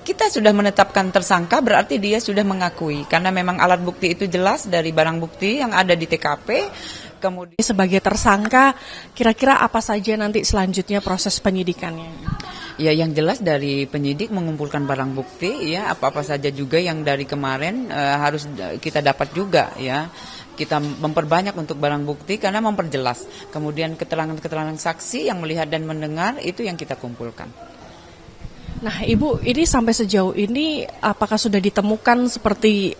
Kita sudah menetapkan tersangka, berarti dia sudah mengakui karena memang alat bukti itu jelas dari barang bukti yang ada di TKP. Kemudian Sebagai tersangka, kira-kira apa saja nanti selanjutnya proses penyidikannya? ya, yang jelas dari penyidik mengumpulkan barang bukti, ya apa-apa saja juga yang dari kemarin harus kita dapat juga, ya. Kita memperbanyak untuk barang bukti karena memperjelas. Kemudian keterangan-keterangan saksi yang melihat dan mendengar itu yang kita kumpulkan. Nah, Ibu, ini sampai sejauh ini apakah sudah ditemukan seperti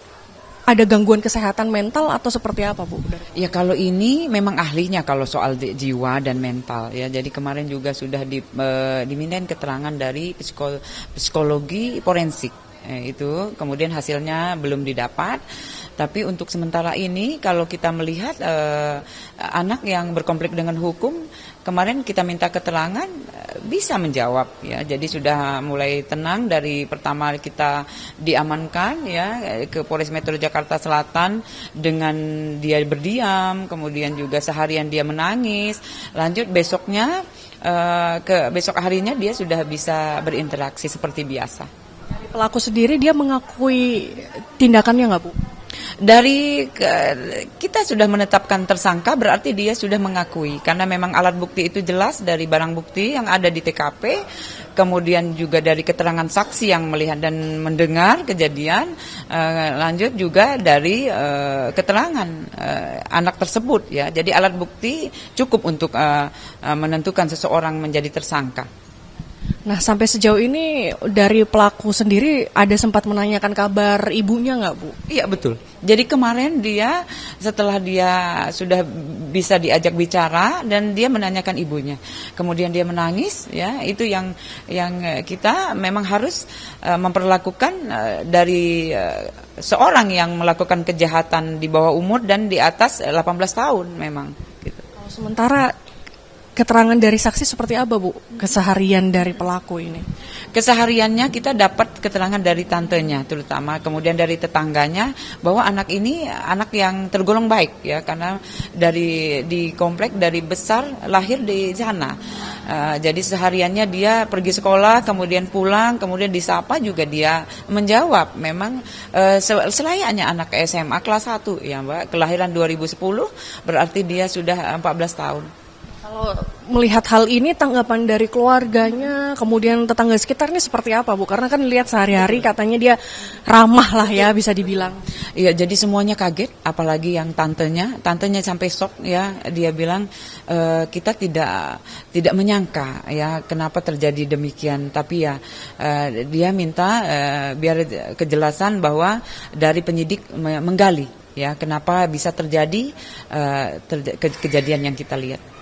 ada gangguan kesehatan mental atau seperti apa, Bu? Ya, kalau ini memang ahlinya kalau soal jiwa dan mental, ya. Jadi kemarin juga sudah dimintain keterangan dari psikologi forensik. Itu kemudian hasilnya belum didapat. Tapi untuk sementara ini kalau kita melihat anak yang berkonflik dengan hukum, kemarin kita minta keterangan bisa menjawab, ya. Jadi sudah mulai tenang dari pertama kita diamankan, ya, ke Polres Metro Jakarta Selatan dengan dia berdiam, kemudian juga seharian dia menangis. Lanjut besoknya besok harinya dia sudah bisa berinteraksi seperti biasa. Pelaku sendiri dia mengakui tindakannya nggak, Bu? Kita sudah menetapkan tersangka, berarti dia sudah mengakui karena memang alat bukti itu jelas dari barang bukti yang ada di TKP, kemudian juga dari keterangan saksi yang melihat dan mendengar kejadian, lanjut juga dari keterangan anak tersebut, ya. Jadi alat bukti cukup untuk menentukan seseorang menjadi tersangka. Nah, sampai sejauh ini dari pelaku sendiri ada sempat menanyakan kabar ibunya nggak, Bu? Iya, betul. Jadi kemarin setelah dia sudah bisa diajak bicara dan dia menanyakan ibunya, kemudian dia menangis, ya. Itu yang kita memang harus memperlakukan dari seorang yang melakukan kejahatan di bawah umur dan di atas 18 tahun memang. Gitu. Kalau sementara keterangan dari saksi seperti apa, Bu? Keseharian dari pelaku ini? Kesehariannya kita dapat keterangan dari tantenya terutama, kemudian dari tetangganya bahwa anak ini anak yang tergolong baik, ya, karena di komplek dari besar lahir di sana. Jadi sehariannya dia pergi sekolah, kemudian pulang, kemudian disapa juga dia menjawab. Memang selayaknya anak SMA kelas 1, ya, Mbak, kelahiran 2010, berarti dia sudah 14 tahun. Kalau melihat hal ini, tanggapan dari keluarganya, kemudian tetangga sekitarnya seperti apa, Bu? Karena kan lihat sehari-hari katanya dia ramah lah, ya, bisa dibilang. Iya, jadi semuanya kaget, apalagi yang tantenya sampai shock, ya. Dia bilang kita tidak menyangka, ya, kenapa terjadi demikian. Tapi ya dia minta biar kejelasan bahwa dari penyidik menggali, ya, kenapa bisa terjadi kejadian yang kita lihat.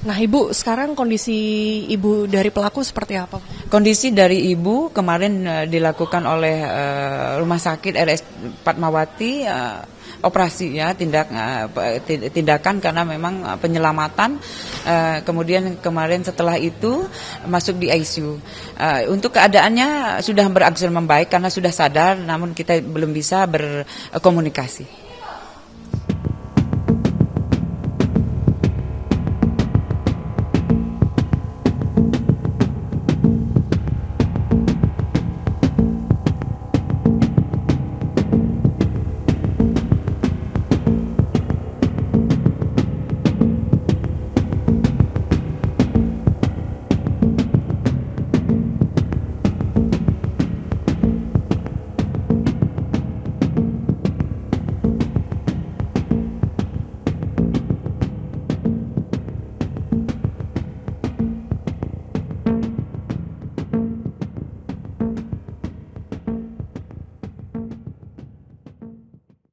Nah, Ibu, sekarang kondisi ibu dari pelaku seperti apa? Kondisi dari ibu kemarin dilakukan oleh Rumah Sakit RS Fatmawati operasi, ya, tindakan karena memang penyelamatan. Kemudian kemarin setelah itu masuk di ICU. Untuk keadaannya sudah berangsur membaik karena sudah sadar, namun kita belum bisa berkomunikasi.